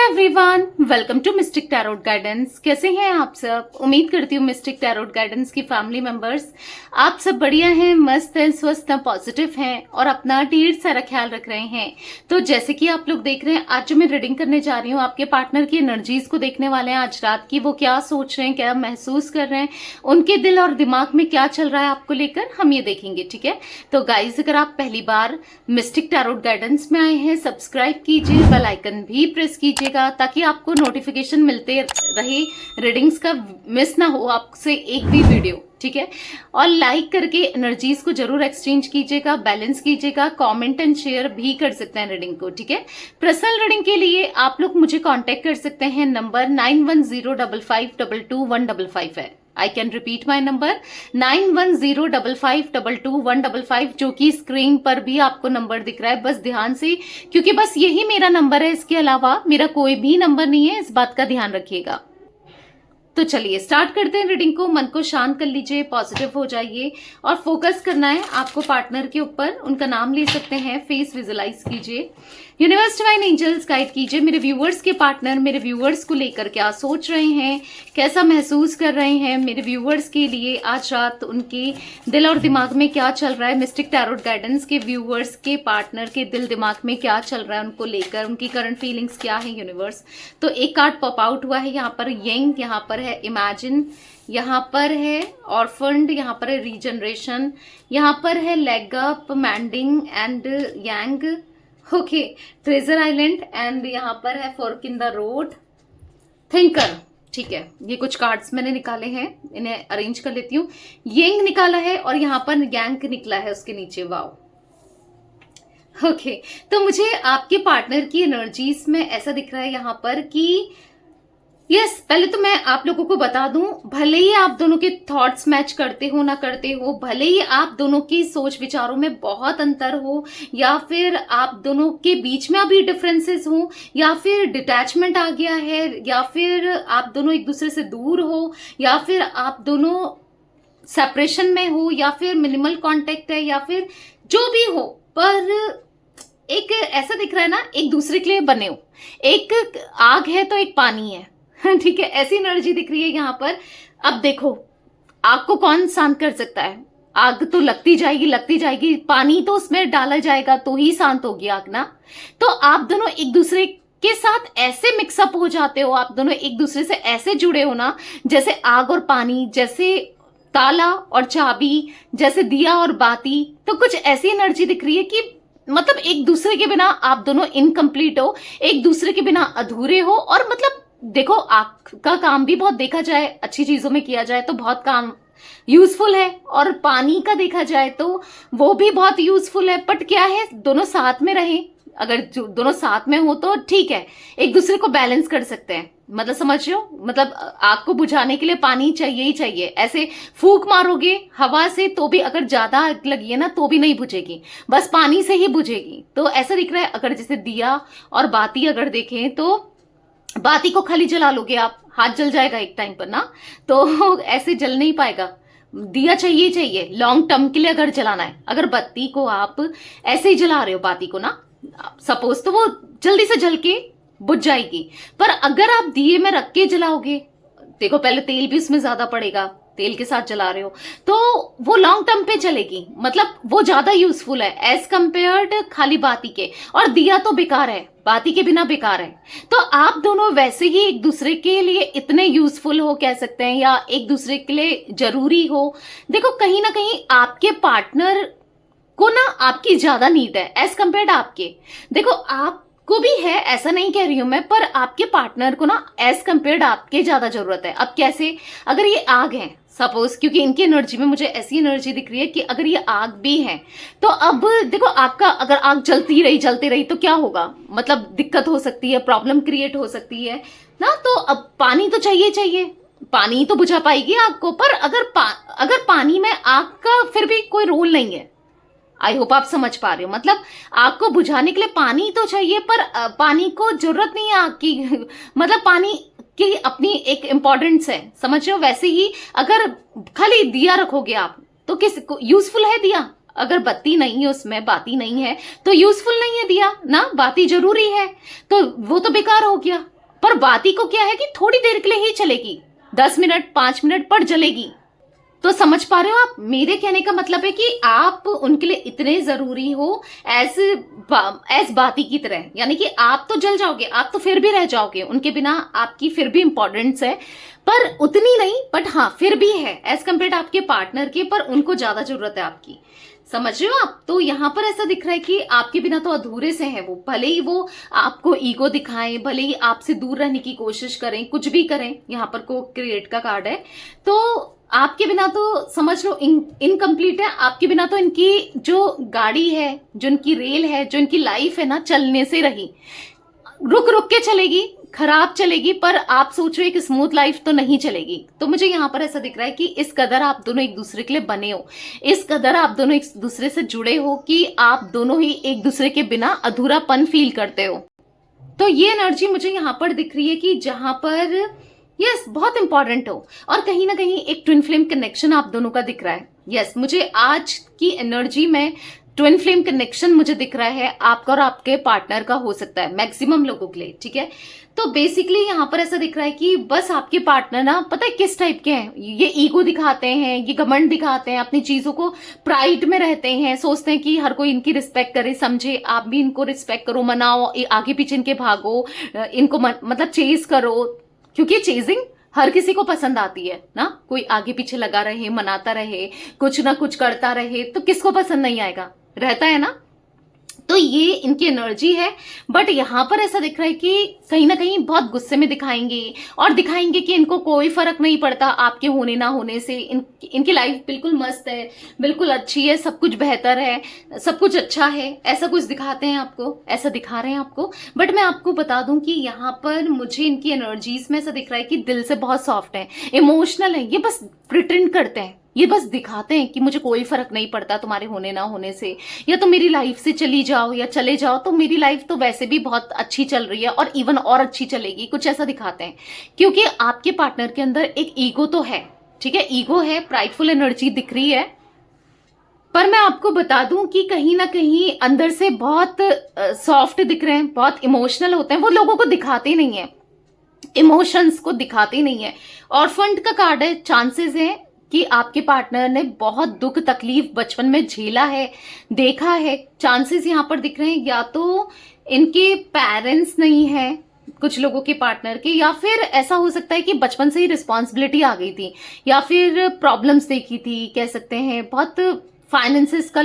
Everyone, welcome to mystic tarot guidance. कैसे हैं आप सब? उम्मीद करती हूँ मिस्टिक टैरोट गाइडेंस की फैमिली मेंबर्स आप सब बढ़िया हैं, मस्त हैं, स्वस्थ हैं, पॉजिटिव हैं और अपना ढेर सारा ख्याल रख रहे हैं। तो जैसे कि आप लोग देख रहे हैं, आज जो मैं रीडिंग करने जा रही हूँ, आपके पार्टनर की एनर्जीज को देखने वाले हैं आज रात की। वो क्या सोच रहे हैं, क्या महसूस कर रहे हैं, उनके दिल और दिमाग में क्या चल रहा है आपको लेकर, हम ये देखेंगे। ठीक है, तो गाइज अगर आप पहली बार मिस्टिक टैरोट गाइडेंस में आए हैं, सब्सक्राइब कीजिए, बेल आइकन भी प्रेस कीजिएगा ताकि आपको नोटिफिकेशन मिलते रहे, रीडिंग्स का मिस ना हो आपसे एक भी वीडियो। ठीक है, और लाइक करके एनर्जीज को जरूर एक्सचेंज कीजिएगा, बैलेंस कीजिएगा, कमेंट एंड शेयर भी कर सकते हैं रीडिंग को। ठीक है, पर्सनल रीडिंग के लिए आप लोग मुझे कांटेक्ट कर सकते हैं, नंबर 9105522155 है। I can repeat my number 9105522155, जो कि स्क्रीन पर भी आपको नंबर दिख रहा है। बस ध्यान से, क्योंकि बस यही मेरा नंबर है, इसके अलावा मेरा कोई भी नंबर नहीं है, इस बात का ध्यान रखिएगा। तो चलिए स्टार्ट करते हैं रीडिंग को। मन को शांत कर लीजिए, पॉजिटिव हो जाइए और फोकस करना है आपको पार्टनर के ऊपर। उनका नाम ले सकते हैं, फेस विजुलाइज कीजिए। यूनिवर्स डिवाइन एंजल्स गाइड कीजिए मेरे व्यूअर्स के पार्टनर मेरे व्यूअर्स को लेकर क्या सोच रहे हैं, कैसा महसूस कर रहे हैं। मेरे व्यूअर्स के लिए आज रात उनके दिल और दिमाग में क्या चल रहा है। मिस्टिक टैरोट गाइडेंस के व्यूअर्स के पार्टनर के दिल दिमाग में क्या चल रहा है उनको लेकर, उनकी करंट फीलिंग्स क्या है यूनिवर्स। तो एक कार्ड पॉप आउट हुआ है यहाँ पर, यंग, यहाँ पर है इमेजिन, यहाँ पर है ऑर्फन्ड, यहाँ पर है रीजनरेशन, यहाँ पर है leg up, mending and yang, okay, treasure island, and यहाँ पर है fork in the road, thinker. ठीक है, ये कुछ कार्ड्स मैंने निकाले हैं, इन्हें अरेंज कर लेती हूँ। यंग निकाला है और यहाँ पर यांग निकला है उसके नीचे, वाओ। ओके, तो मुझे आपके पार्टनर की एनर्जीज में ऐसा दिख रहा है यहाँ पर कि यस, पहले तो मैं आप लोगों को बता दूं, भले ही आप दोनों के थॉट्स मैच करते हो ना करते हो, भले ही आप दोनों की सोच विचारों में बहुत अंतर हो, या फिर आप दोनों के बीच में अभी डिफरेंसेस हो, या फिर डिटैचमेंट आ गया है, या फिर आप दोनों एक दूसरे से दूर हो, या फिर आप दोनों सेपरेशन में हो, या फिर मिनिमल कांटेक्ट है, या फिर जो भी हो, पर एक ऐसा दिख रहा है ना, एक दूसरे के लिए बने हो। एक आग है तो एक पानी है, ठीक है, ऐसी एनर्जी दिख रही है यहाँ पर। अब देखो, आग को कौन शांत कर सकता है? आग तो लगती जाएगी, पानी तो उसमें डाला जाएगा तो ही शांत होगी आग ना। तो आप दोनों एक दूसरे के साथ ऐसे मिक्सअप हो जाते हो, आप दोनों एक दूसरे से ऐसे जुड़े हो ना, जैसे आग और पानी, जैसे ताला और चाबी, जैसे दिया और बाती। तो कुछ ऐसी एनर्जी दिख रही है कि मतलब एक दूसरे के बिना आप दोनों इनकम्प्लीट हो, एक दूसरे के बिना अधूरे हो। और मतलब देखो, आग का काम भी बहुत देखा जाए, अच्छी चीजों में किया जाए तो बहुत काम यूजफुल है, और पानी का देखा जाए तो वो भी बहुत यूजफुल है। बट क्या है, दोनों साथ में रहे, अगर दोनों साथ में हो तो ठीक है, एक दूसरे को बैलेंस कर सकते हैं। मतलब समझ रहे हो, मतलब आग को बुझाने के लिए पानी चाहिए ही चाहिए। ऐसे फूंक मारोगे हवा से तो भी अगर ज्यादा आग लगी है ना तो भी नहीं बुझेगी, बस पानी से ही बुझेगी। तो ऐसा दिख रहा है, अगर जैसे दिया और बाती अगर देखें तो बाती को खाली जला लोगे आप, हाथ जल जाएगा एक टाइम पर ना, तो ऐसे जल नहीं पाएगा। दिया चाहिए लॉन्ग टर्म के लिए अगर जलाना है। अगर बत्ती को आप ऐसे ही जला रहे हो बाती को ना, सपोज, तो वो जल्दी से जल के बुझ जाएगी। पर अगर आप दिए में रख के जलाओगे, देखो पहले तेल भी उसमें ज्यादा पड़ेगा, तेल के साथ जला रहे हो तो वो लॉन्ग टर्म पे चलेगी, मतलब वो ज्यादा यूजफुल है एज कंपेयर्ड खाली बाती के। और दिया तो बेकार है, बाती के बिना बेकार है। तो आप दोनों वैसे ही एक दूसरे के लिए इतने यूजफुल हो कह सकते हैं, या एक दूसरे के लिए जरूरी हो। देखो कहीं ना कहीं आपके पार्टनर को ना आपकी ज्यादा नीड है एज कंपेयर्ड आपके। देखो आपको भी है, ऐसा नहीं कह रही हूं मैं, पर आपके पार्टनर को ना एज कंपेयर्ड आपके ज्यादा जरूरत है। अब कैसे? अगर ये आग है सपोज, क्योंकि इनकी एनर्जी में मुझे ऐसी एनर्जी दिख रही है कि अगर ये आग भी है तो अब देखो, आग का अगर आग जलती रही तो क्या होगा, मतलब दिक्कत हो सकती है, प्रॉब्लम क्रिएट हो सकती है ना। तो अब पानी तो चाहिए, पानी तो बुझा पाएगी आग को। पर अगर पानी में आग का फिर भी कोई रोल नहीं है, आई होप आप समझ पा रहे हो। मतलब आग को बुझाने के लिए पानी तो चाहिए, पर पानी को जरूरत नहीं है आग की मतलब पानी की अपनी एक इंपॉर्टेंस है, समझ रहे हो। वैसे ही अगर खाली दिया रखोगे आप तो किस यूजफुल है दिया? अगर बत्ती नहीं है उसमें, बाती नहीं है तो यूजफुल नहीं है दिया ना, बाती जरूरी है, तो वो तो बेकार हो गया। पर बाती को क्या है कि थोड़ी देर के लिए ही चलेगी, 10 मिनट 5 मिनट पर जलेगी। तो समझ पा रहे हो आप, मेरे कहने का मतलब है कि आप उनके लिए इतने जरूरी हो एज बाती की तरह, यानी कि आप तो जल जाओगे, आप तो फिर भी रह जाओगे, उनके बिना आपकी फिर भी इंपॉर्टेंस है, पर उतनी नहीं, बट हाँ फिर भी है एज कंपेयर आपके पार्टनर के, पर उनको ज्यादा जरूरत है आपकी। समझ रहे हो आप? तो यहाँ पर ऐसा दिख रहा है कि आपके बिना तो अधूरे से हैं वो, भले ही वो आपको ईगो दिखाएं, भले ही आपसे दूर रहने की कोशिश करें, कुछ भी करें। यहाँ पर को क्रिएट का कार्ड है, तो आपके बिना तो समझ लो इनकम्प्लीट है। आपके बिना तो इनकी जो गाड़ी है, जो इनकी रेल है, जो इनकी लाइफ है ना, चलने से रही, रुक रुक के चलेगी, खराब चलेगी, पर आप सोच रहे हो कि स्मूथ लाइफ तो नहीं चलेगी। तो मुझे यहाँ पर ऐसा दिख रहा है कि इस कदर आप दोनों एक दूसरे के लिए बने हो, इस कदर आप दोनों एक दूसरे से जुड़े हो कि आप दोनों ही एक दूसरे के बिना अधूरापन फील करते हो। तो ये एनर्जी मुझे यहाँ पर दिख रही है कि जहां पर यस बहुत इंपॉर्टेंट हो, और कहीं ना कहीं एक ट्विन फ्लेम कनेक्शन आप दोनों का दिख रहा है। यस मुझे आज की एनर्जी में ट्विन फ्लेम कनेक्शन मुझे दिख रहा है, आपका और आपके पार्टनर का हो सकता है मैक्सिमम लोगों के लिए, ठीक है। तो बेसिकली यहाँ पर ऐसा दिख रहा है कि बस आपके पार्टनर ना, पता है किस टाइप के हैं, ये ईगो दिखाते हैं, ये घमंड दिखाते हैं, अपनी चीजों को प्राइड में रहते हैं, सोचते हैं कि हर कोई इनकी रिस्पेक्ट करे, समझे, आप भी इनको रिस्पेक्ट करो, मनाओ, आगे पीछे इनके भागो, इनको मतलब चेज करो, क्योंकि चेजिंग हर किसी को पसंद आती है ना। कोई आगे पीछे लगा रहे, मनाता रहे, कुछ ना कुछ करता रहे, तो किसको पसंद नहीं आएगा, रहता है ना। तो ये इनकी एनर्जी है, बट यहाँ पर ऐसा दिख रहा है कि कहीं ना कहीं बहुत गुस्से में दिखाएंगे, और दिखाएंगे कि इनको कोई फर्क नहीं पड़ता आपके होने ना होने से, इनकी लाइफ बिल्कुल मस्त है, बिल्कुल अच्छी है, सब कुछ बेहतर है, सब कुछ अच्छा है, ऐसा कुछ दिखाते हैं आपको, ऐसा दिखा रहे हैं आपको। बट मैं आपको बता दूं कि यहाँ पर मुझे इनकी एनर्जीज में ऐसा दिख रहा है कि दिल से बहुत सॉफ्ट है, इमोशनल है, ये बस प्रिटेंड करते हैं, ये बस दिखाते हैं कि मुझे कोई फर्क नहीं पड़ता तुम्हारे होने ना होने से, या तो मेरी लाइफ से चली जाओ या चले जाओ, तो मेरी लाइफ तो वैसे भी बहुत अच्छी चल रही है और इवन और अच्छी चलेगी, कुछ ऐसा दिखाते हैं। क्योंकि आपके पार्टनर के अंदर एक ईगो तो है, ठीक है, ईगो है, प्राइडफुल एनर्जी दिख रही है, पर मैं आपको बता दूं कि कहीं ना कहीं अंदर से बहुत सॉफ्ट दिख रहे हैं, बहुत इमोशनल होते हैं, वो लोगों को दिखाते नहीं है, इमोशंस को दिखाते नहीं है। और फंड का कार्ड है, चांसेस है कि आपके पार्टनर ने बहुत दुख तकलीफ बचपन में झेला है, देखा है। चांसेस यहाँ पर दिख रहे हैं या तो इनके पेरेंट्स नहीं है कुछ लोगों के पार्टनर के, या फिर ऐसा हो सकता है कि बचपन से ही रिस्पॉन्सिबिलिटी आ गई थी, या फिर प्रॉब्लम्स देखी थी, कह सकते हैं बहुत फाइनेंसेस का,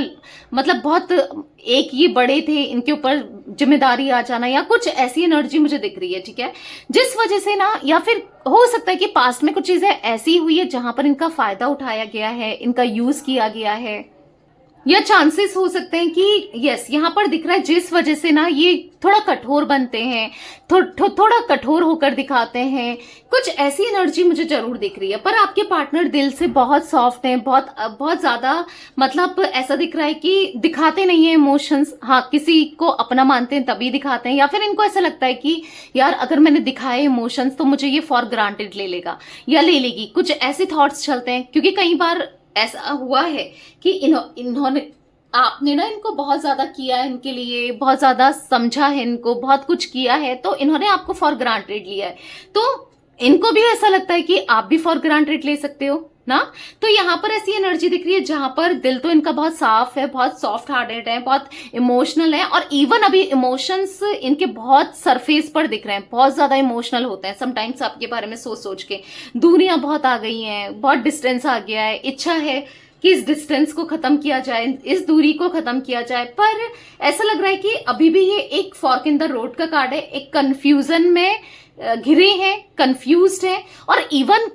मतलब बहुत एक ये बड़े थे, इनके ऊपर जिम्मेदारी आ जाना, या कुछ ऐसी एनर्जी मुझे दिख रही है, ठीक है, जिस वजह से ना, या फिर हो सकता है कि पास्ट में कुछ चीजें ऐसी हुई है जहां पर इनका फायदा उठाया गया है, इनका यूज किया गया है, या चांसेस हो सकते हैं कि यस यहाँ पर दिख रहा है जिस वजह से ना ये थोड़ा कठोर बनते हैं, थोड़ा कठोर होकर दिखाते हैं, कुछ ऐसी एनर्जी मुझे जरूर दिख रही है। पर आपके पार्टनर दिल से बहुत सॉफ्ट हैं, बहुत ज्यादा, मतलब ऐसा दिख रहा है कि दिखाते नहीं है इमोशंस, हाँ किसी को अपना मानते हैं तभी दिखाते हैं, या फिर इनको ऐसा लगता है कि यार अगर मैंने दिखाए इमोशंस तो मुझे ये फॉर ग्रांटेड ले लेगा या ले लेगी, कुछ ऐसे थॉट्स चलते हैं। क्योंकि कई बार ऐसा हुआ है कि इन्होंने आपने ना इनको बहुत ज्यादा किया है, इनके लिए बहुत ज्यादा समझा है, इनको बहुत कुछ किया है, तो इन्होंने आपको फॉर ग्रांटेड लिया है, तो इनको भी ऐसा लगता है कि आप भी फॉर ग्रांटेड ले सकते हो ना। तो यहाँ पर ऐसी एनर्जी दिख रही है जहां पर दिल तो इनका बहुत साफ है, बहुत सॉफ्ट हार्टेड है, बहुत इमोशनल है, और इवन अभी इमोशंस इनके बहुत सरफेस पर दिख रहे हैं, बहुत ज्यादा इमोशनल होते हैं समटाइम्स आपके बारे में सोच सोच के, दूरियां बहुत आ गई हैं, बहुत डिस्टेंस आ गया है, इच्छा है कि इस डिस्टेंस को खत्म किया जाए, इस दूरी को खत्म किया जाए, पर ऐसा लग रहा है कि अभी भी ये एक फॉर्क इन द रोड का कार्ड है, एक कंफ्यूजन में घिरे हैं, कंफ्यूज्ड हैं, और इवन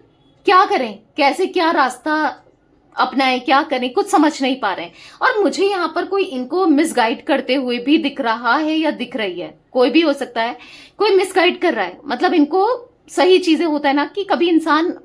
क्या करें, कैसे क्या रास्ता अपनाएं, क्या करें, कुछ समझ नहीं पा रहे हैं। और मुझे यहाँ पर कोई इनको मिसगाइड करते हुए भी दिख रहा है या दिख रही है, कोई भी हो सकता है, कोई मिसगाइड कर रहा है, मतलब इनको सही चीजें, होता है ना कि कभी इंसान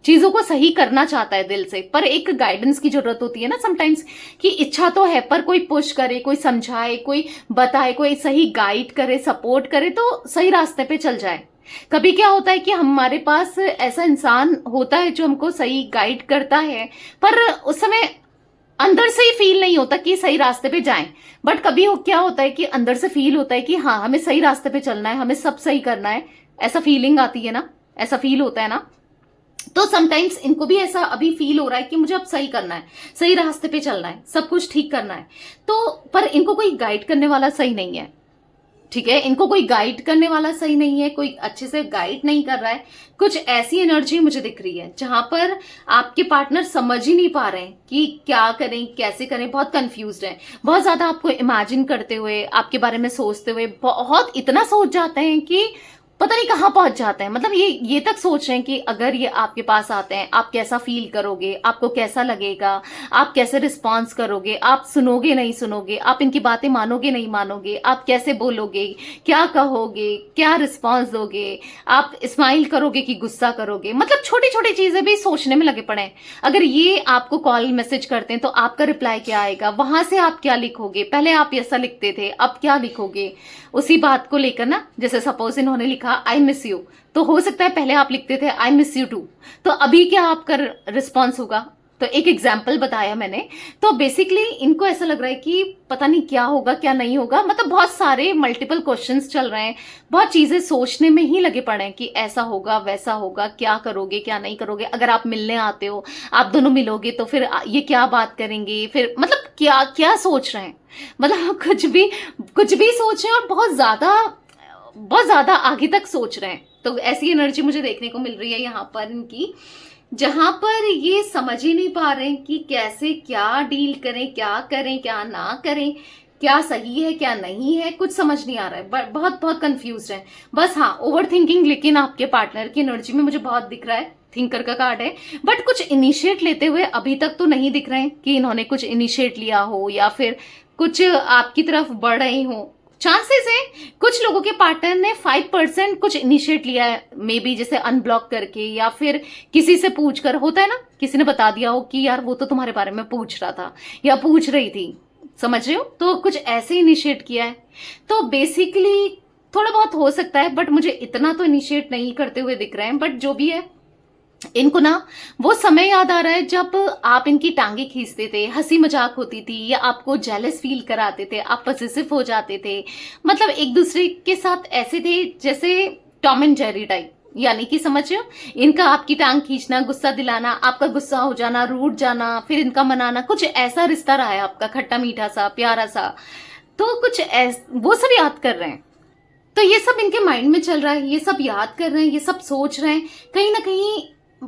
चीजों को सही करना चाहता है दिल से, पर एक गाइडेंस की जरूरत होती है ना समटाइम्स, कि इच्छा तो है पर कोई पुश करे, कोई समझाए, कोई बताए, कोई सही गाइड करे, सपोर्ट करे, तो सही रास्ते पे चल जाए। कभी क्या होता है कि हमारे पास ऐसा इंसान होता है जो हमको सही गाइड करता है, पर उस समय अंदर से ही फील नहीं होता कि सही रास्ते पे जाएं, बट कभी क्या होता है कि अंदर से फील होता है कि हाँ हमें सही रास्ते पे चलना है, हमें सब सही करना है, ऐसा फीलिंग आती है ना, ऐसा फील होता है ना। तो समटाइम्स इनको भी ऐसा अभी फील हो रहा है कि मुझे अब सही करना है, सही रास्ते पे चलना है, सब कुछ ठीक करना है। तो पर इनको कोई गाइड करने वाला सही नहीं है, ठीक है, इनको कोई गाइड करने वाला सही नहीं है, कोई अच्छे से गाइड नहीं कर रहा है। कुछ ऐसी एनर्जी मुझे दिख रही है जहां पर आपके पार्टनर समझ ही नहीं पा रहे हैं कि क्या करें, कैसे करें, बहुत कंफ्यूज्ड है। बहुत ज्यादा आपको इमेजिन करते हुए, आपके बारे में सोचते हुए बहुत इतना सोच जाते हैं कि पता नहीं कहाँ पहुंच जाते हैं। मतलब ये तक सोच रहे हैं कि अगर ये आपके पास आते हैं आप कैसा फील करोगे, आपको कैसा लगेगा, आप कैसे रिस्पॉन्स करोगे, आप सुनोगे नहीं सुनोगे, आप इनकी बातें मानोगे नहीं मानोगे, आप कैसे बोलोगे, क्या कहोगे, क्या रिस्पॉन्स दोगे, आप स्माइल करोगे कि गुस्सा करोगे। मतलब छोटी छोटी चीजें भी सोचने में लगे पड़े हैं। अगर ये आपको कॉल मैसेज करते हैं तो आपका रिप्लाई क्या आएगा, वहां से आप क्या लिखोगे, पहले आप ऐसा लिखते थे अब क्या लिखोगे, उसी बात को लेकर ना। जैसे सपोज इन्होंने लिखा आई मिस यू, तो हो सकता है पहले आप लिखते थे आई मिस यू टू, तो अभी क्या आपका रिस्पॉन्स होगा। तो एक एग्जाम्पल बताया मैंने। तो बेसिकली इनको ऐसा लग रहा है कि पता नहीं क्या होगा क्या नहीं होगा। मतलब बहुत सारे मल्टीपल क्वेश्चंस चल रहे हैं, बहुत चीजें सोचने में ही लगे पड़े हैं कि ऐसा होगा वैसा होगा, क्या करोगे क्या नहीं करोगे, अगर आप मिलने आते हो, आप दोनों मिलोगे तो फिर ये क्या बात करेंगे, फिर मतलब क्या क्या सोच रहे हैं। मतलब कुछ भी सोच रहे हैं और बहुत ज्यादा आगे तक सोच रहे हैं। तो ऐसी एनर्जी मुझे देखने को मिल रही है यहाँ पर इनकी, जहां पर ये समझ ही नहीं पा रहे हैं कि कैसे क्या डील करें, क्या करें क्या ना करें, क्या सही है क्या नहीं है, कुछ समझ नहीं आ रहा है। बहुत बहुत कंफ्यूज है बस। हाँ, ओवर थिंकिंग लेकिन आपके पार्टनर की एनर्जी में मुझे बहुत दिख रहा है। थिंकर का कार्ड है, बट कुछ इनिशिएट लेते हुए अभी तक तो नहीं दिख रहे हैं कि इन्होंने कुछ इनिशिएट लिया हो या फिर कुछ आपकी तरफ बढ़ रहे हो। चांसेस है कुछ लोगों के पार्टनर ने 5% कुछ इनिशिएट लिया है, मे बी जैसे अनब्लॉक करके या फिर किसी से पूछ कर। होता है ना, किसी ने बता दिया हो कि यार वो तो तुम्हारे बारे में पूछ रहा था या पूछ रही थी, समझ रहे हो, तो कुछ ऐसे इनिशिएट किया है। तो बेसिकली थोड़ा बहुत हो सकता है, बट मुझे इतना तो इनिशिएट नहीं करते हुए दिख रहे हैं। बट जो भी है, इनको ना वो समय याद आ रहा है जब आप इनकी टांगे खींचते थे, हंसी मजाक होती थी, या आपको जेलस फील कराते थे, आप पॉसेसिव हो जाते थे। मतलब एक दूसरे के साथ ऐसे थे जैसे टॉम एंड जेरी टाइप। यानी कि समझ रहे हो, इनका आपकी टांग खींचना, गुस्सा दिलाना, आपका गुस्सा हो जाना, रूठ जाना, फिर इनका मनाना, कुछ ऐसा रिश्ता रहा है आपका, खट्टा मीठा सा, प्यारा सा। तो कुछ वो सब याद कर रहे हैं। तो ये सब इनके माइंड में चल रहा है, ये सब याद कर रहे हैं, ये सब सोच रहे हैं। कहीं ना कहीं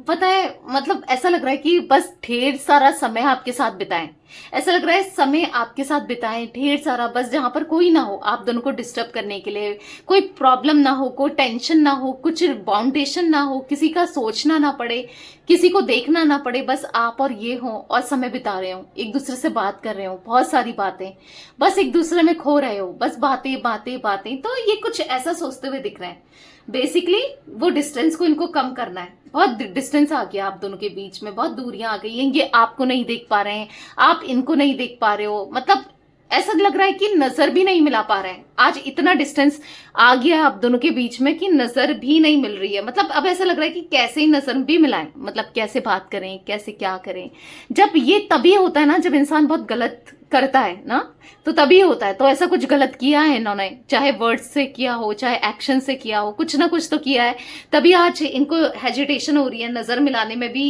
पता है, मतलब ऐसा लग रहा है कि बस ढेर सारा समय आपके साथ बिताएं। ऐसा लग रहा है समय आपके साथ बिताएं ढेर सारा, बस जहां पर कोई ना हो आप दोनों को डिस्टर्ब करने के लिए, कोई प्रॉब्लम ना हो, कोई टेंशन ना हो, कुछ बाउंडेशन ना हो, किसी का सोचना ना पड़े, किसी को देखना ना पड़े, बस आप और ये हो और समय बिता रहे हो, एक दूसरे से बात कर रहे हो, बहुत सारी बातें, बस एक दूसरे में खो रहे हो, बस बातें बातें बातें। तो ये कुछ ऐसा सोचते हुए दिख रहे हैं। बेसिकली वो डिस्टेंस को इनको कम करना है। बहुत डिस्टेंस आ गया आप दोनों के बीच में, बहुत दूरियां आ गई हैं। ये आपको नहीं देख पा रहे हैं, आप इनको नहीं देख पा रहे हो। मतलब ऐसा लग रहा है कि नजर भी नहीं मिला पा रहे हैं। आज इतना डिस्टेंस आ गया आप दोनों के बीच में कि नजर भी नहीं मिल रही है। मतलब अब ऐसा लग रहा है कि कैसे ही नजर भी मिलाएं, मतलब कैसे बात करें, कैसे क्या करें। जब ये तभी होता है ना, जब इंसान बहुत गलत करता है ना, तो तभी होता है। तो ऐसा कुछ गलत किया है इन्होंने, चाहे वर्ड्स से किया हो, चाहे एक्शन से किया हो, कुछ ना कुछ तो किया है। तभी आज इनको हेजिटेशन हो रही है, नजर मिलाने में भी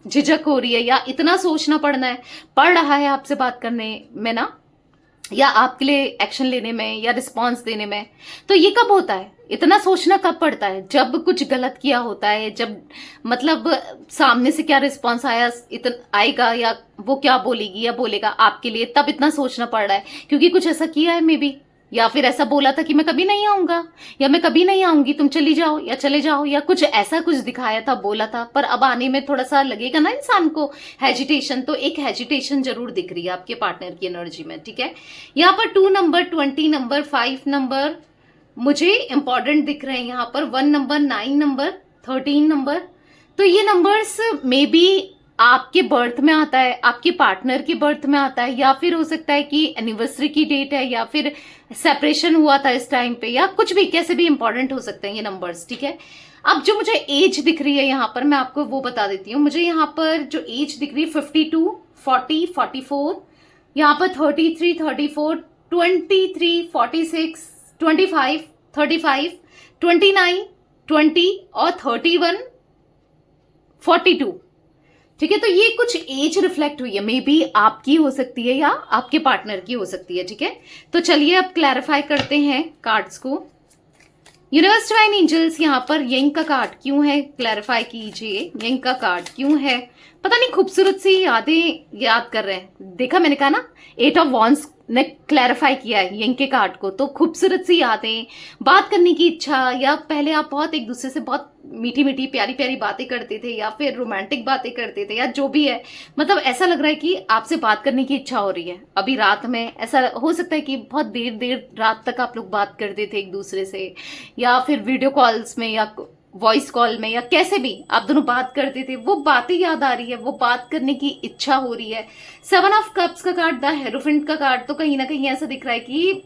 झिझक हो रही है, या इतना सोचना पड़ रहा है आपसे बात करने में ना, या आपके लिए एक्शन लेने में या रिस्पॉन्स देने में। तो ये कब होता है, इतना सोचना कब पड़ता है? जब कुछ गलत किया होता है, जब मतलब सामने से क्या रिस्पॉन्स आएगा, या वो क्या बोलेगी या बोलेगा आपके लिए, तब इतना सोचना पड़ रहा है क्योंकि कुछ ऐसा किया है मे बी, या फिर ऐसा बोला था कि मैं कभी नहीं आऊंगा या मैं कभी नहीं आऊंगी, तुम चली जाओ या चले जाओ, या कुछ ऐसा कुछ दिखाया था, बोला था। पर अब आने में थोड़ा सा लगेगा ना इंसान को हेजिटेशन, तो एक हेजिटेशन जरूर दिख रही है आपके पार्टनर की एनर्जी में, ठीक है। यहाँ पर 2 नंबर, 20 नंबर, 5 नंबर मुझे इंपॉर्टेंट दिख रहे हैं। यहाँ पर 1 नंबर, 9 नंबर, 13 नंबर। तो ये नंबर्स मे बी आपके बर्थ में आता है, आपके पार्टनर के बर्थ में आता है, या फिर हो सकता है कि एनिवर्सरी की डेट है, या फिर सेपरेशन हुआ था इस टाइम पे, या कुछ भी, कैसे भी इंपॉर्टेंट हो सकते हैं ये नंबर्स, ठीक है। अब जो मुझे एज दिख रही है यहाँ पर, मैं आपको वो बता देती हूँ। मुझे यहाँ पर जो एज दिख रही है 52, 40, 44, यहाँ पर 33, 34, 23, 46, 25, 35, 29, 20 और 31, 42। ठीक है, तो ये कुछ एज रिफ्लेक्ट हुई है, मे बी आपकी हो सकती है या आपके पार्टनर की हो सकती है। ठीक है, तो चलिए अब क्लैरिफाई करते हैं कार्ड्स को। यूनिवर्स डिवाइन एंजल्स, यहाँ पर यंग का कार्ड क्यों है, क्लैरिफाई कीजिए। यंग का कार्ड क्यों है, पता नहीं खूबसूरत सी यादें याद कर रहे हैं। देखा, मैंने कहा ना, 8 ऑफ वॉन्ड्स ने क्लैरिफाई किया है यंग के कार्ड को। तो खूबसूरत सी यादें, बात करने की इच्छा, या पहले आप बहुत एक दूसरे से बहुत मीठी मीठी प्यारी प्यारी बातें करते थे, या फिर रोमांटिक बातें करते थे, या जो भी है, मतलब ऐसा लग रहा है कि आपसे बात करने की इच्छा हो रही है अभी रात में। ऐसा हो सकता है कि बहुत देर देर रात तक आप लोग बात करते थे एक दूसरे से, या फिर वीडियो कॉल्स में या वॉइस कॉल में, या कैसे भी आप दोनों बात करते थे, वो बातें याद आ रही है, वो बात करने की इच्छा हो रही है। 7 ऑफ कप्स का कार्ड, द हेरोफेंट का कार्ड, तो कहीं ना कहीं ऐसा दिख रहा है कि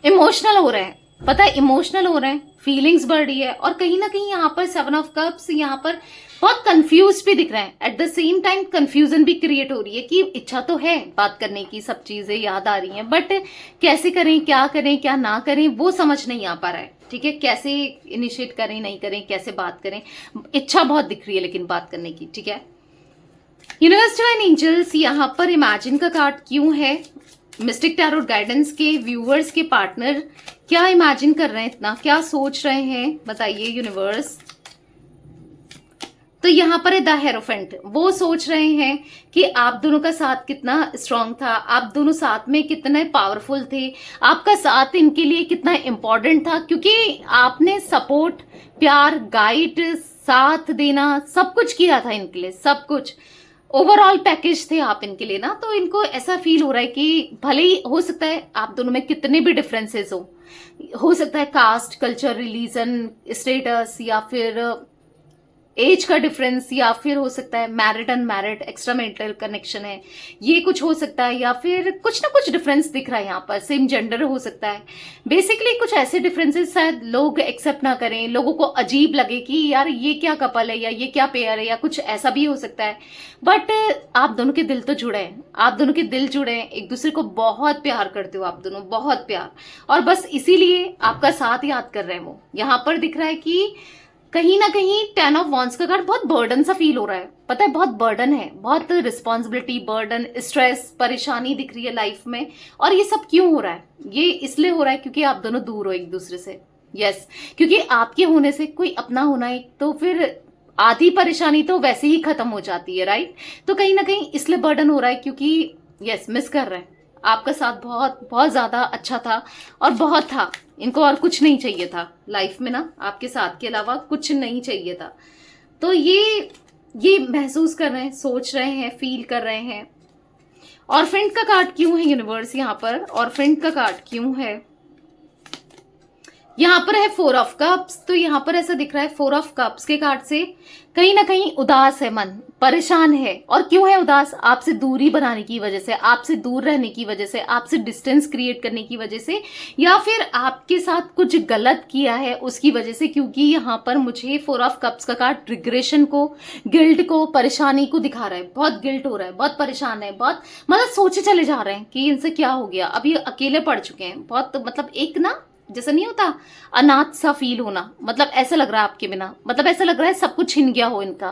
इमोशनल हो रहे हैं। पता है, इमोशनल हो रहे हैं, फीलिंग्स बढ़ रही है, और कहीं ना कहीं यहाँ पर 7 ऑफ कप्स यहाँ पर बहुत कंफ्यूज भी दिख रहे हैं। At the same time confusion भी क्रिएट हो रही है कि इच्छा तो है बात करने की, सब चीजें याद आ रही हैं, बट कैसे करें, क्या ना करें, वो समझ नहीं आ पा रहा है। ठीक है, कैसे इनिशिएट करें, नहीं करें, कैसे बात करें, इच्छा बहुत दिख रही है लेकिन बात करने की। ठीक है, यूनिवर्स डिवाइन एंजल्स, यहाँ पर इमेजिन का कार्ड क्यों है। मिस्टिक टैरोट गाइडेंस के व्यूअर्स के पार्टनर क्या इमेजिन कर रहे हैं, इतना क्या सोच रहे हैं, बताइए यूनिवर्स। तो यहाँ पर है द हेरोफेंट, वो सोच रहे हैं कि आप दोनों का साथ कितना स्ट्रांग था, आप दोनों साथ में कितने पावरफुल थे, आपका साथ इनके लिए कितना इंपॉर्टेंट था, क्योंकि आपने सपोर्ट, प्यार, गाइड, साथ देना, सब कुछ किया था इनके लिए, सब कुछ ओवरऑल पैकेज थे आप इनके लिए ना। तो इनको ऐसा फील हो रहा है कि भले ही हो सकता है आप दोनों में कितने भी डिफरेंसेस हो सकता है कास्ट, कल्चर, रिलीजन, स्टेटस, या फिर एज का डिफरेंस, या फिर हो सकता है married unmarried, extra marital connection है, ये कुछ हो सकता है, या फिर कुछ ना कुछ डिफरेंस दिख रहा है यहाँ पर, सेम जेंडर हो सकता है। बेसिकली कुछ ऐसे डिफरेंसेस शायद लोग एक्सेप्ट ना करें, लोगों को अजीब लगे कि यार ये क्या कपल है, या ये क्या पेयर है, या कुछ ऐसा भी हो सकता है। बट आप दोनों के दिल तो जुड़े हैं, आप दोनों के दिल जुड़े हैं, एक दूसरे को बहुत प्यार करते हो आप दोनों, बहुत प्यार, और बस इसीलिए आपका साथ याद कर रहे हैं। वो यहाँ पर दिख रहा है कि कहीं ना कहीं 10 ऑफ वॉन्ड्स का कार्ड बहुत बर्डन सा फील हो रहा है। पता है, बहुत बर्डन है, बहुत रिस्पॉन्सिबिलिटी, बर्डन, स्ट्रेस, परेशानी दिख रही है लाइफ में। और ये सब क्यों हो रहा है, ये इसलिए हो रहा है क्योंकि आप दोनों दूर हो एक दूसरे से। यस, क्योंकि आपके होने से कोई अपना होना है, तो फिर आधी परेशानी तो वैसे ही खत्म हो जाती है, राइट। तो कहीं ना कहीं इसलिए बर्डन हो रहा है, क्योंकि यस, मिस कर रहे हैं आपका साथ, बहुत बहुत ज्यादा अच्छा था और बहुत था, इनको और कुछ नहीं चाहिए था लाइफ में ना, आपके साथ के अलावा कुछ नहीं चाहिए था। तो ये महसूस कर रहे हैं, सोच रहे हैं, फील कर रहे हैं। और फ्रेंड का कार्ड क्यों है यूनिवर्स यहाँ पर, और फ्रेंड का कार्ड क्यों है यहाँ पर है 4 ऑफ कप्स। तो यहाँ पर ऐसा दिख रहा है 4 ऑफ कप्स के कार्ड से कहीं ना कहीं उदास है मन, परेशान है। और क्यों है उदास, आपसे दूरी बनाने की वजह से, आपसे दूर रहने की वजह से, आपसे डिस्टेंस क्रिएट करने की वजह से, या फिर आपके साथ कुछ गलत किया है उसकी वजह से। क्योंकि यहाँ पर मुझे 4 ऑफ कप्स का कार्ड रिग्रेशन को, गिल्ट को, परेशानी को दिखा रहा है। बहुत गिल्ट हो रहा है, बहुत परेशान है, बहुत मतलब सोचे चले जा रहे हैं कि इनसे क्या हो गया, अभी अकेले पड़ चुके हैं बहुत, मतलब एक ना जैसा नहीं होता अनाथ सा फील होना, मतलब ऐसा लग रहा है आपके बिना, मतलब ऐसा लग रहा है सब कुछ छिन गया हो इनका,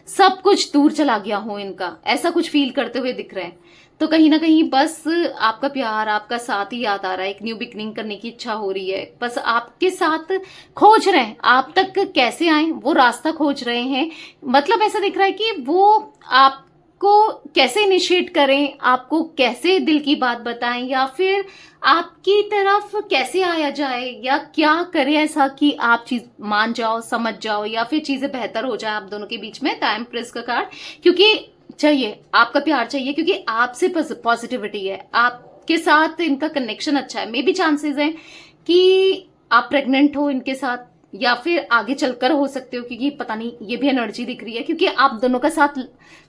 सब कुछ दूर चला गया हो इनका, ऐसा कुछ फील करते हुए दिख रहे हैं। तो कहीं ना कहीं बस आपका प्यार, आपका साथ ही याद आ रहा है, एक न्यू बिगनिंग करने की इच्छा हो रही है, बस आपके साथ खोज रहे हैं, आप तक कैसे आए वो रास्ता खोज रहे हैं। मतलब ऐसा दिख रहा है कि वो आप को कैसे इनिशिएट करें, आपको कैसे दिल की बात बताएं, या फिर आपकी तरफ कैसे आया जाए, या क्या करें ऐसा कि आप चीज मान जाओ, समझ जाओ, या फिर चीजें बेहतर हो जाए आप दोनों के बीच में। टाइम प्रेस का कार्ड, क्योंकि चाहिए आपका प्यार चाहिए, क्योंकि आपसे पॉजिटिविटी है, आपके साथ इनका कनेक्शन अच्छा है। मे बी चांसेस है कि आप प्रेग्नेंट हो इनके साथ, या फिर आगे चलकर हो सकते हो, क्योंकि पता नहीं, ये भी एनर्जी दिख रही है, क्योंकि आप दोनों का साथ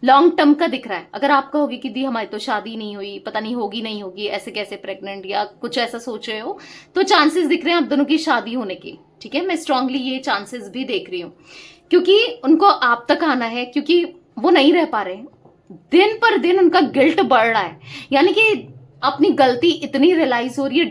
लॉन्ग टर्म का दिख रहा है। अगर आप कहोगे कि दी हमारी तो शादी नहीं हुई, पता नहीं होगी नहीं होगी, ऐसे कैसे प्रेग्नेंट, या कुछ ऐसा सोच रहे हो, तो चांसेस दिख रहे हैं आप दोनों की शादी होने की। ठीक है, मैं स्ट्रांगली ये चांसेस भी देख रही हूँ, क्योंकि उनको आप तक आना है, क्योंकि वो नहीं रह पा रहे, दिन पर दिन उनका गिल्ट बढ़ रहा है, यानी कि अपनी गलती इतनी रियलाइज हो रही है,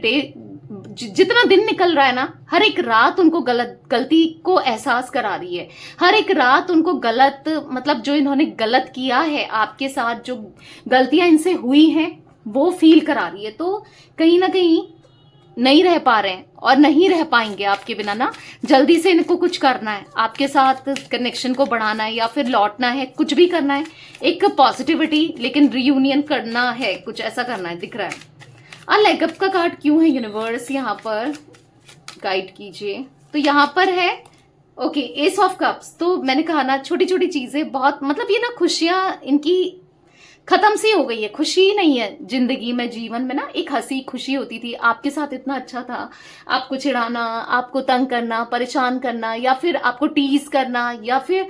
जितना दिन निकल रहा है ना, हर एक रात उनको गलती को एहसास करा रही है। हर एक रात उनको गलत, मतलब जो इन्होंने गलत किया है आपके साथ, जो गलतियां इनसे हुई हैं वो फील करा रही है। तो कहीं ना कहीं नहीं रह पा रहे हैं और नहीं रह पाएंगे आपके बिना ना। जल्दी से इनको कुछ करना है, आपके साथ कनेक्शन को बढ़ाना है या फिर लौटना है, कुछ भी करना है, एक पॉजिटिविटी, लेकिन रीयूनियन करना है, कुछ ऐसा करना है दिख रहा है। लेग अप का कार्ड क्यों है यूनिवर्स, यहाँ पर गाइड कीजिए। तो यहाँ पर है ओके एस ऑफ कप्स। तो मैंने कहा ना, छोटी छोटी चीजें बहुत, मतलब ये ना खुशियां इनकी खत्म सी हो गई है। खुशी नहीं है जिंदगी में, जीवन में ना एक हंसी खुशी होती थी, आपके साथ इतना अच्छा था। आपको चिढ़ाना, आपको तंग करना, परेशान करना, या फिर आपको टीज करना, या फिर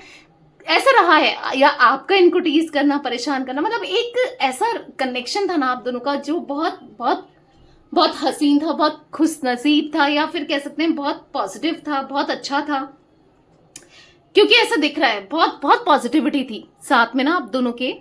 ऐसा रहा है, या आपका इनको टीज करना, परेशान करना, मतलब एक ऐसा कनेक्शन था ना आप दोनों का जो बहुत बहुत बहुत हसीन था, बहुत खुश नसीब था, या फिर कह सकते हैं बहुत पॉजिटिव था, बहुत अच्छा था। क्योंकि ऐसा दिख रहा है बहुत बहुत पॉजिटिविटी थी साथ में ना आप दोनों के।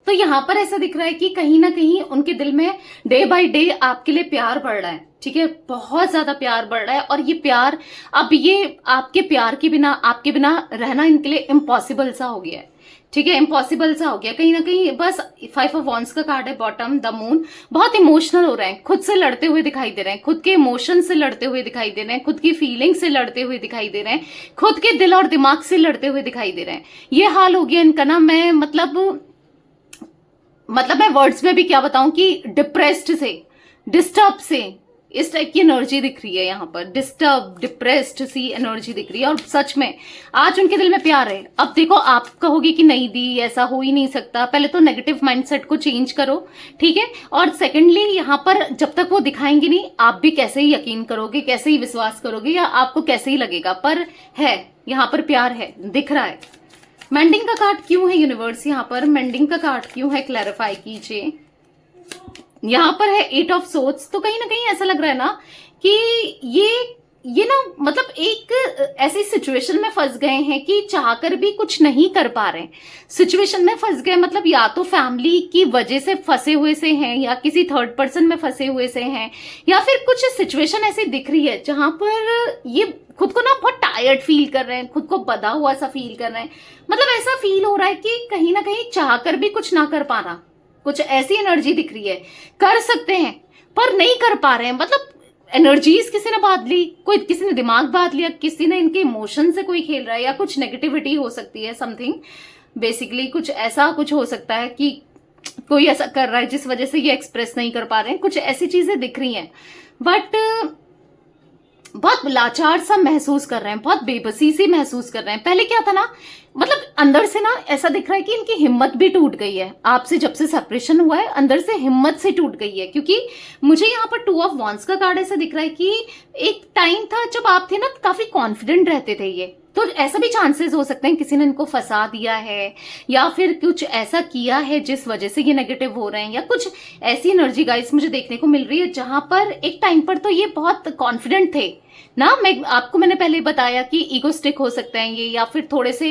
तो यहाँ पर ऐसा दिख रहा है कि कहीं ना कहीं उनके दिल में डे बाय डे आपके लिए प्यार बढ़ रहा है, ठीक है, बहुत ज्यादा प्यार बढ़ रहा है। और ये प्यार, अब ये आपके प्यार के बिना, आपके बिना रहना इनके लिए इम्पॉसिबल सा हो गया है, ठीक है, इम्पॉसिबल सा हो गया कहीं ना कहीं। बस 5 ऑफ वॉन्ड्स का कार्ड है बॉटम, द मून। बहुत इमोशनल हो रहे हैं, खुद से लड़ते हुए दिखाई दे रहे हैं, खुद के इमोशन से लड़ते हुए दिखाई दे रहे हैं, खुद की फीलिंग से लड़ते हुए दिखाई दे रहे हैं, खुद के दिल और दिमाग से लड़ते हुए दिखाई दे रहे हैं। ये हाल हो गया इनका ना, मैं मतलब मैं वर्ड्स में भी क्या बताऊं कि डिप्रेस्ड से, डिस्टर्ब से, इस टाइप की एनर्जी दिख रही है यहाँ पर। डिस्टर्ब, डिप्रेस्ड सी एनर्जी दिख रही है। और सच में आज उनके दिल में प्यार है। अब देखो, आप कहोगे कि नहीं दी, ऐसा हो ही नहीं सकता। पहले तो नेगेटिव माइंडसेट को चेंज करो, ठीक है। और सेकेंडली, यहाँ पर जब तक वो दिखाएंगे नहीं, आप भी कैसे ही यकीन करोगे, कैसे ही विश्वास करोगे, या आपको कैसे ही लगेगा, पर है यहाँ पर प्यार है, दिख रहा है। मेंडिंग का कार्ड क्यों है यूनिवर्स, यहाँ पर मेंडिंग का कार्ड क्यों है, क्लैरिफाई कीजिए। यहाँ पर है 8 ऑफ सोर्ड्स। तो कहीं ना कहीं ऐसा लग रहा है ना कि ये ना, मतलब एक ऐसी सिचुएशन में फंस गए हैं कि चाहकर भी कुछ नहीं कर पा रहे हैं। सिचुएशन में फंस गए, मतलब या तो फैमिली की वजह से फंसे हुए से हैं, या किसी थर्ड पर्सन में फंसे हुए से हैं, या फिर कुछ सिचुएशन ऐसी दिख रही है जहां पर ये खुद को ना बहुत टायर्ड फील कर रहे हैं, खुद को बधा हुआ सा फील कर रहे हैं। मतलब ऐसा फील हो रहा है कि कहीं ना कहीं चाहकर भी कुछ ना कर पा रहा, कुछ ऐसी एनर्जी दिख रही है। कर सकते हैं पर नहीं कर पा रहे हैं, मतलब एनर्जीज किसी ने बांध ली, कोई किसी ने दिमाग बांध लिया, किसी ने इनके इमोशन से कोई खेल रहा है, या कुछ नेगेटिविटी हो सकती है, समथिंग बेसिकली कुछ ऐसा कुछ हो सकता है कि कोई ऐसा कर रहा है जिस वजह से ये एक्सप्रेस नहीं कर पा रहे हैं। कुछ ऐसी चीजें दिख रही हैं, बट बहुत लाचार सा महसूस कर रहे हैं, बहुत बेबसी सी महसूस कर रहे हैं। पहले क्या था ना, मतलब अंदर से ना ऐसा दिख रहा है कि इनकी हिम्मत भी टूट गई है आपसे, जब से सेपरेशन हुआ है अंदर से हिम्मत से टूट गई है। क्योंकि मुझे यहाँ पर 2 ऑफ वॉन्ड्स का कार्ड ऐसा दिख रहा है कि एक टाइम था जब आप थे ना, काफी कॉन्फिडेंट रहते थे ये। तो ऐसा भी चांसेस हो सकते हैं किसी ने इनको फंसा दिया है, या फिर कुछ ऐसा किया है जिस वजह से ये नेगेटिव हो रहे हैं, या कुछ ऐसी एनर्जी गाइस मुझे देखने को मिल रही है जहां पर एक टाइम पर तो ये बहुत कॉन्फिडेंट थे ना। मैंने पहले बताया कि ईगोस्टिक हो सकते हैं ये, या फिर थोड़े से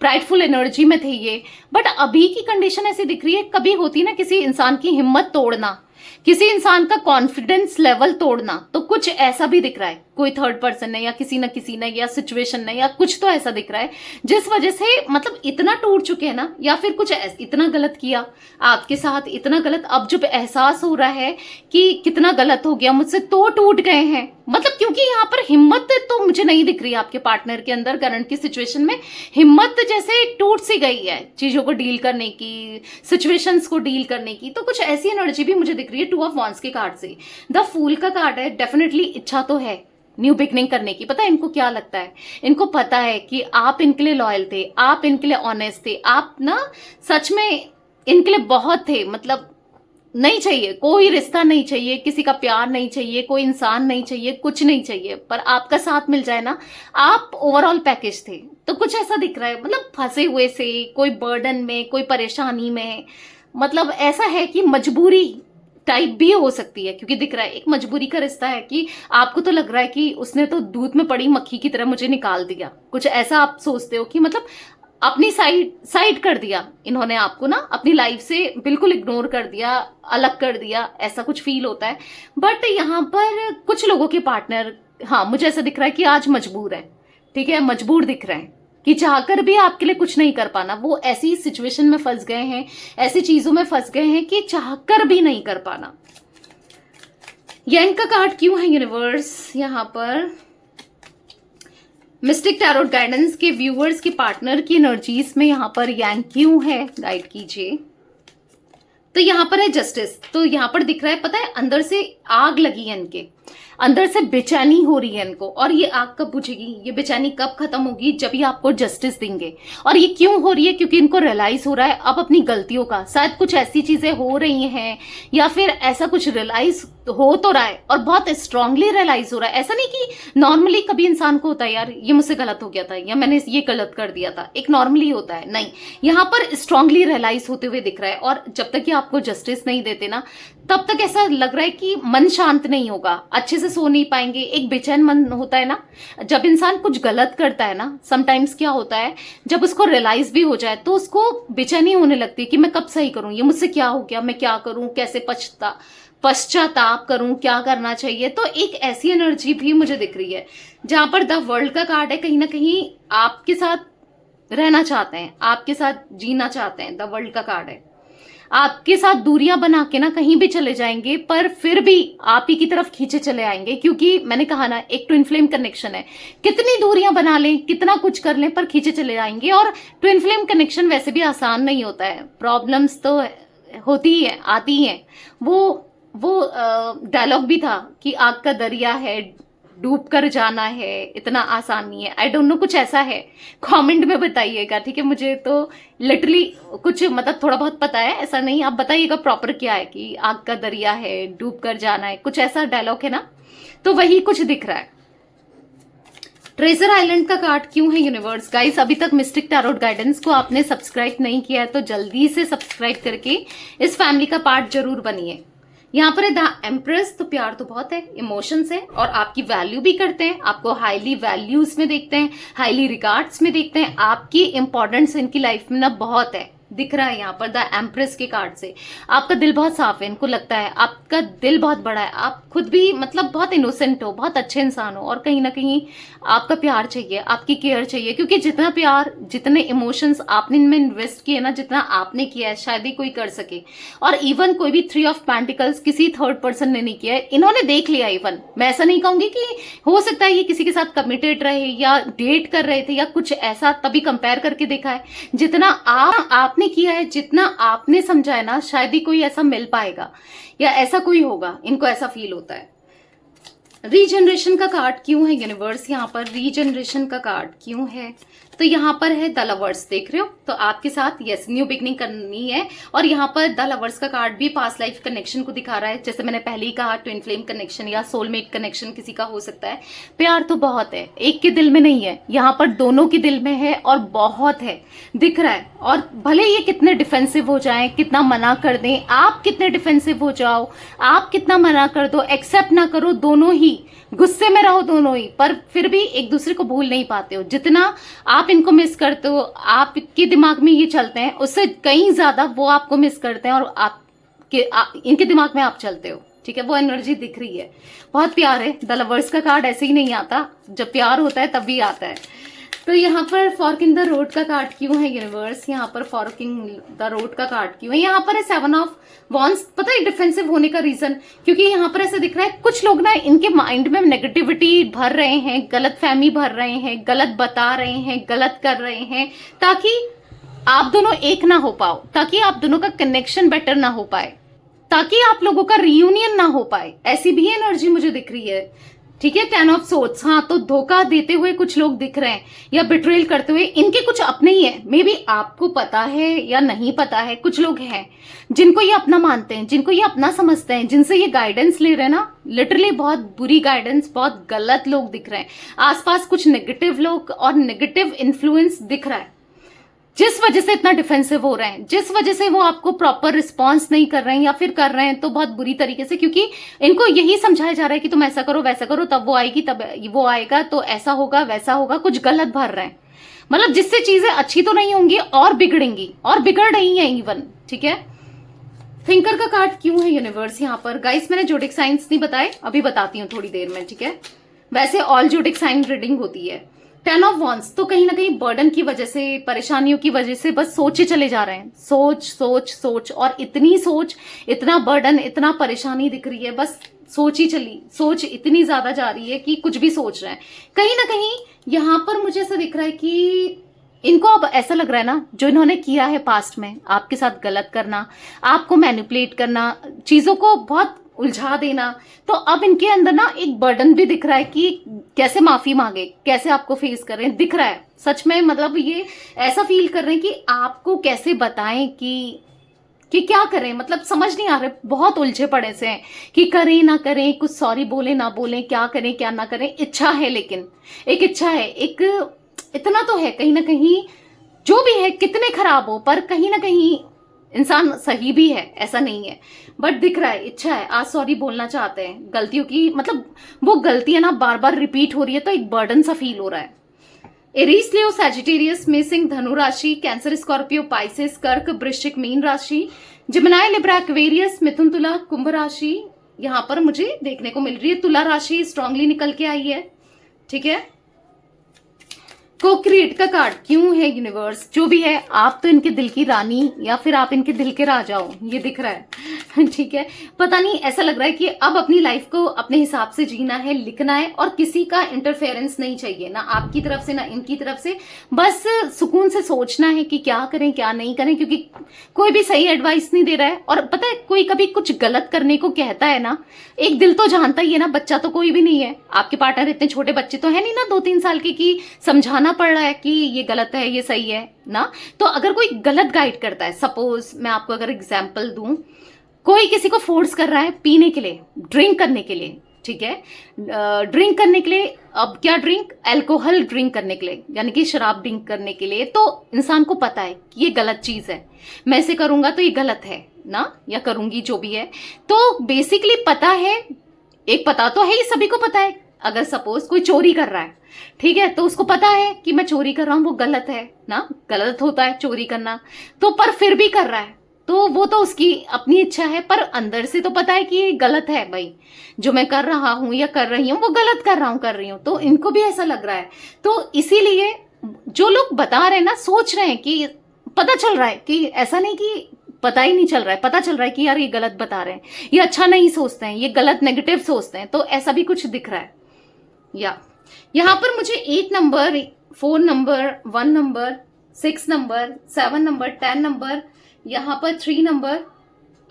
प्राइडफुल एनर्जी में थे ये। बट अभी की कंडीशन ऐसी दिख रही है, कभी होती ना किसी इंसान की हिम्मत तोड़ना, किसी इंसान का कॉन्फिडेंस लेवल तोड़ना, तो कुछ ऐसा भी दिख रहा है, कोई थर्ड पर्सन ने या किसी ने या सिचुएशन ने, या कुछ तो ऐसा दिख रहा है जिस वजह से मतलब इतना टूट चुके हैं ना, या फिर कुछ इतना गलत किया आपके साथ, इतना गलत, अब जब एहसास हो रहा है कि कितना गलत हो गया मुझसे, तो टूट गए हैं। मतलब क्योंकि यहाँ पर हिम्मत तो मुझे नहीं दिख रही है आपके पार्टनर के अंदर, करंट की सिचुएशन में हिम्मत जैसे टूट सी गई है चीजों को डील करने की, सिचुएशंस को डील करने की। तो कुछ ऐसी एनर्जी भी मुझे दिख रही है 2 ऑफ वॉन्ड्स के कार्ड से। द फूल का कार्ड है, डेफिनेटली इच्छा तो है न्यू बिगनिंग करने की। पता है इनको क्या लगता है, इनको पता है कि आप इनके लिए लॉयल थे, आप इनके लिए ऑनेस्ट थे, आप ना सच में इनके लिए बहुत थे। मतलब नहीं चाहिए कोई रिश्ता, नहीं चाहिए किसी का प्यार, नहीं चाहिए कोई इंसान, नहीं चाहिए कुछ नहीं चाहिए, पर आपका साथ मिल जाए ना, आप ओवरऑल पैकेज थे। तो कुछ ऐसा दिख रहा है, मतलब फंसे हुए से, कोई बर्डन में, कोई परेशानी में, मतलब ऐसा है कि मजबूरी टाइप भी हो सकती है, क्योंकि दिख रहा है एक मजबूरी का रिश्ता है कि आपको तो लग रहा है कि उसने तो दूध में पड़ी मक्खी की तरह मुझे निकाल दिया, कुछ ऐसा आप सोचते हो कि मतलब अपनी साइड कर दिया इन्होंने, आपको ना अपनी लाइफ से बिल्कुल इग्नोर कर दिया, अलग कर दिया, ऐसा कुछ फील होता है। बट यहाँ पर कुछ लोगों के पार्टनर, हाँ मुझे ऐसा दिख रहा है कि आज मजबूर है, ठीक है, मजबूर दिख रहे हैं कि चाहकर भी आपके लिए कुछ नहीं कर पाना। वो ऐसी सिचुएशन में फंस गए हैं, ऐसी चीजों में फंस गए हैं कि चाहकर भी नहीं कर पाना। यंग का कार्ड क्यों है यूनिवर्स यहाँ पर? मिस्टिक टैरोट गाइडेंस के व्यूअर्स के पार्टनर की एनर्जीज में यहाँ पर यांग क्यों है, गाइड कीजिए। तो यहाँ पर है जस्टिस। तो यहाँ पर दिख रहा है, पता है, अंदर से आग लगी है इनके, अंदर से बेचैनी हो रही है इनको। और ये आग कब बुझेगी, ये बेचैनी कब खत्म होगी? जब ये आपको जस्टिस देंगे। और ये क्यों हो रही है? क्योंकि इनको रियलाइज हो रहा है अब अपनी गलतियों का, शायद कुछ ऐसी चीजें हो रही हैं या फिर ऐसा कुछ रियलाइज हो तो रहा है और बहुत स्ट्रांगली रियलाइज हो रहा है। ऐसा नहीं कि नॉर्मली कभी इंसान को होता है यार ये मुझसे गलत हो गया था या मैंने ये गलत कर दिया था, एक नॉर्मली होता है, नहीं, यहाँ पर स्ट्रांगली रियलाइज होते हुए दिख रहा है। और जब तक कि आपको जस्टिस नहीं देते ना, तब तक ऐसा लग रहा है कि मन शांत नहीं होगा, अच्छे से सो नहीं पाएंगे, एक बेचैन मन होता है ना जब इंसान कुछ गलत करता है ना। समटाइम्स क्या होता है, जब उसको रियलाइज भी हो जाए तो उसको बेचैनी होने लगती है कि मैं कब सही करूं, ये मुझसे क्या हो गया, मैं क्या करूं, कैसे पश्चाताप करूं, क्या करना चाहिए। तो एक ऐसी एनर्जी भी मुझे दिख रही है जहां पर द वर्ल्ड का कार्ड है, कहीं ना कहीं आपके साथ रहना चाहते हैं, आपके साथ जीना चाहते हैं। द वर्ल्ड का कार्ड है, आपके साथ दूरियां बना के ना कहीं भी चले जाएंगे, पर फिर भी आप ही की तरफ खींचे चले आएंगे। क्योंकि मैंने कहा ना, एक ट्विन फ्लेम कनेक्शन है, कितनी दूरियां बना लें, कितना कुछ कर लें, पर खींचे चले आएंगे। और ट्विन फ्लेम कनेक्शन वैसे भी आसान नहीं होता है, प्रॉब्लम्स तो होती ही है, आती ही है। वो डायलॉग भी था कि आग का दरिया है, डूब कर जाना है, इतना आसान नहीं है। आई डोंट नो, कुछ ऐसा है, कमेंट में बताइएगा, ठीक है। मुझे तो लिटरली कुछ मतलब थोड़ा बहुत पता है, ऐसा नहीं, आप बताइएगा प्रॉपर क्या है कि आग का दरिया है, डूब कर जाना है, कुछ ऐसा डायलॉग है ना, तो वही कुछ दिख रहा है। ट्रेजर आइलैंड का कार्ड क्यों है यूनिवर्स? गाइस, अभी तक मिस्टिक टैरोट गाइडेंस को आपने सब्सक्राइब नहीं किया है तो जल्दी से सब्सक्राइब करके इस फैमिली का पार्ट जरूर बनिए। यहाँ पर है द एम्प्रेस। तो प्यार तो बहुत है, इमोशंस है और आपकी वैल्यू भी करते हैं, आपको हाईली वैल्यूज में देखते हैं, हाईली रिगार्ड्स में देखते हैं, आपकी इंपॉर्टेंस इनकी लाइफ में ना बहुत है, दिख रहा है यहाँ पर द एम्प्रेस के कार्ड से। आपका दिल बहुत साफ है, इनको लगता है आपका दिल बहुत बड़ा है, आप खुद भी मतलब बहुत इनोसेंट हो, बहुत अच्छे इंसान हो, और कहीं ना कहीं आपका प्यार चाहिए, आपकी केयर चाहिए। क्योंकि जितना प्यार, जितने इमोशंस आपने इनमें इन्वेस्ट किए ना, जितना आपने किया है शायद ही कोई कर सके। और इवन कोई भी 3 ऑफ पेंटिकल्स किसी थर्ड पर्सन ने नहीं किया है, इन्होंने देख लिया। इवन मैं ऐसा नहीं कहूंगी कि हो सकता है ये किसी के साथ कमिटेड रहे या डेट कर रहे थे या कुछ ऐसा, तभी कंपेयर करके देखा है। जितना आपने किया है, जितना आपने समझा है ना, शायद ही कोई ऐसा मिल पाएगा या ऐसा कोई होगा, इनको ऐसा फील होता है। रीजनरेशन का कार्ड क्यों है यूनिवर्स? यहाँ पर रीजनरेशन का कार्ड क्यों है? तो यहाँ पर है द लवर्स, देख रहे हो, तो आपके साथ यस न्यू बिगनिंग करनी है। और यहाँ पर द लवर्स का कार्ड भी पास्ट लाइफ कनेक्शन को दिखा रहा है। जैसे मैंने पहले ही कहा, ट्विन फ्लेम कनेक्शन या सोलमेट कनेक्शन किसी का हो सकता है। प्यार तो बहुत है, एक के दिल में नहीं है, यहाँ पर दोनों के दिल में है और बहुत है, दिख रहा है। और भले ये कितने डिफेंसिव हो जाएं, कितना मना कर दें, आप कितने डिफेंसिव हो जाओ, आप कितना मना कर दो, एक्सेप्ट ना करो, दोनों ही गुस्से में रहो, दोनों ही, पर फिर भी एक दूसरे को भूल नहीं पाते हो। जितना आप इनको मिस करते हो, आपके दिमाग में ये चलते हैं, उससे कहीं ज्यादा वो आपको मिस करते हैं और इनके दिमाग में आप चलते हो, ठीक है। वो एनर्जी दिख रही है, बहुत प्यार है। द लवर्स का कार्ड ऐसे ही नहीं आता, जब प्यार होता है तभी आता है। तो यहाँ पर फॉर्किंग द रोड का कार्ड क्यों है यूनिवर्स? यहाँ पर फॉर्किंग द रोड का कार्ड क्यों है? यहाँ पर है 7 ऑफ वॉन्ड्स। पता है डिफेंसिव होने का रीजन, क्योंकि यहाँ पर ऐसा दिख रहा है कुछ लोग ना इनके माइंड में नेगेटिविटी भर रहे हैं, गलत फहमी भर रहे हैं, गलत बता रहे हैं, गलत कर रहे हैं, ताकि आप दोनों एक ना हो पाओ, ताकि आप दोनों का कनेक्शन बेटर ना हो पाए, ताकि आप लोगों का रियूनियन ना हो पाए। ऐसी भी एनर्जी मुझे दिख रही है, ठीक है। 10 ऑफ सोर्ड्स, हाँ, तो धोखा देते हुए कुछ लोग दिख रहे हैं या बिट्रेल करते हुए, इनके कुछ अपने ही है, मे बी आपको पता है या नहीं पता है। कुछ लोग हैं जिनको ये अपना मानते हैं, जिनको ये अपना समझते हैं, जिनसे ये गाइडेंस ले रहे हैं ना, लिटरली बहुत बुरी गाइडेंस, बहुत गलत लोग दिख रहे हैं। आसपास कुछ नेगेटिव लोग और नेगेटिव इन्फ्लुएंस दिख रहा है, जिस वजह से इतना डिफेंसिव हो रहे हैं, जिस वजह से वो आपको प्रॉपर रिस्पॉन्स नहीं कर रहे हैं, या फिर कर रहे हैं तो बहुत बुरी तरीके से, क्योंकि इनको यही समझाया जा रहा है कि तुम ऐसा करो वैसा करो, तब वो आएगी, तब वो आएगा, तो ऐसा होगा वैसा होगा, कुछ गलत भर रहे हैं, मतलब जिससे चीजें अच्छी तो नहीं होंगी और बिगड़ेंगी, और बिगड़ रही है इवन। ठीक है, थिंकर का कार्ड क्यों है यूनिवर्स यहाँ पर? गाइस मैंने जोडिक साइंस नहीं बताए, अभी बताती हूँ थोड़ी देर में। ठीक है, वैसे ऑल जोडिक साइन रीडिंग होती है। 10 ऑफ वॉन्ड्स, तो कहीं ना कहीं बर्डन की वजह से, परेशानियों की वजह से बस सोचे चले जा रहे हैं, सोच सोच सोच, और इतनी सोच, इतना बर्डन, इतना परेशानी दिख रही है, बस सोच इतनी ज्यादा जा रही है कि कुछ भी सोच रहे हैं। कहीं ना कहीं यहाँ पर मुझे ऐसा दिख रहा है कि इनको अब ऐसा लग रहा है ना, जो इन्होंने किया है पास्ट में, आपके साथ गलत करना, आपको मैनिपुलेट करना, चीजों को बहुत उलझा देना, तो अब इनके अंदर ना एक बर्डन भी दिख रहा है कि कैसे माफी मांगे, कैसे आपको फेस कर रहे हैं, दिख रहा है सच में। मतलब ये ऐसा फील कर रहे हैं कि आपको कैसे बताएं कि क्या करें, मतलब समझ नहीं आ रहे, बहुत उलझे पड़े से हैं कि करें ना करें, कुछ सॉरी बोले ना बोले, क्या करें क्या ना करें। इच्छा है, लेकिन एक इच्छा है, एक इतना तो है कहीं ना कहीं, जो भी है कितने खराब हो, पर कहीं ना कहीं इंसान सही भी है, ऐसा नहीं है, बट दिख रहा है इच्छा है, आज सॉरी बोलना चाहते हैं गलतियों की, मतलब वो गलतियां ना बार बार रिपीट हो रही है, तो एक बर्डन सा फील हो रहा है। एरीज, लियो, सैजिटेरियस, मेषिंग, धनु राशि, कैंसर, स्कॉर्पियो, पाइसेस, कर्क, वृश्चिक, मीन राशि, जिमिनाई, लिब्रा, एक्वेरियस, मिथुन, तुला, कुंभ राशि यहाँ पर मुझे देखने को मिल रही है। तुला राशि स्ट्रांगली निकल के आई है। ठीक है, को क्रिएट का कार्ड क्यों है यूनिवर्स? जो भी है, आप तो इनके दिल की रानी या फिर आप इनके दिल के राजा हो, ये दिख रहा है। ठीक है, पता नहीं, ऐसा लग रहा है कि अब अपनी लाइफ को अपने हिसाब से जीना है, लिखना है, और किसी का इंटरफेरेंस नहीं चाहिए, ना आपकी तरफ से ना इनकी तरफ से, बस सुकून से सोचना है कि क्या करें क्या नहीं करें, क्योंकि कोई भी सही एडवाइस नहीं दे रहा है। और पता है, कोई कभी कुछ गलत करने को कहता है ना, एक दिल तो जानता ही है ना, बच्चा तो कोई भी नहीं है, आपके पार्टनर इतने छोटे बच्चे तो है नहीं ना 2-3 साल के, कि समझाना पड़ रहा है कि ये गलत है ये सही है ना। तो अगर कोई गलत गाइड करता है, सपोज मैं आपको अगर एग्जांपल दूं, कोई किसी को फोर्स कर रहा है पीने के लिए, ड्रिंक करने के लिए, ठीक है, ड्रिंक करने के लिए, अब क्या ड्रिंक, अल्कोहल ड्रिंक करने के लिए, यानी कि शराब ड्रिंक करने के लिए, तो इंसान को पता है कि ये गलत चीज है, मैं इसे करूंगा तो ये गलत है ना, या करूंगी जो भी है, तो बेसिकली पता है, एक पता तो है ही, सभी को पता है। अगर सपोज कोई चोरी कर रहा है, ठीक है, तो उसको पता है कि मैं चोरी कर रहा हूं, वो गलत है ना, गलत होता है चोरी करना, तो पर फिर भी कर रहा है, तो वो तो उसकी अपनी इच्छा है, पर अंदर से तो पता है कि ये गलत है भाई, जो मैं कर रहा हूं या कर रही हूं वो गलत कर रहा हूं, कर रही हूं, तो इनको भी ऐसा लग रहा है। तो इसीलिए जो लोग बता रहे हैं ना, सोच रहे हैं कि पता चल रहा है कि ऐसा नहीं कि पता ही नहीं चल रहा है, पता चल रहा है कि यार ये गलत बता रहे हैं, ये अच्छा नहीं सोचते हैं, ये गलत नेगेटिव सोचते हैं, तो ऐसा भी कुछ दिख रहा है। या यहाँ पर मुझे 8 number, 4 number, 1 number, 6 number, 7 number, 10 number, यहाँ पर 3 नंबर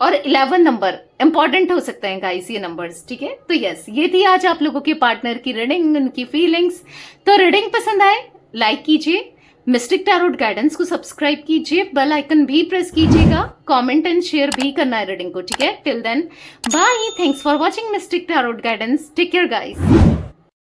और 11 नंबर इंपॉर्टेंट हो सकते हैं गाइस, ये नंबर्स। ठीक है, तो यस, ये थी आज आप लोगों के पार्टनर की रीडिंग, उनकी फीलिंग्स। तो रीडिंग पसंद आए लाइक कीजिए, मिस्टिक टैरोट गाइडेंस को सब्सक्राइब कीजिए, बेल आइकन भी प्रेस कीजिएगा, कमेंट एंड शेयर भी करना है रीडिंग को। ठीक है, till then bye, thanks for watching mystic tarot guidance, take care guys.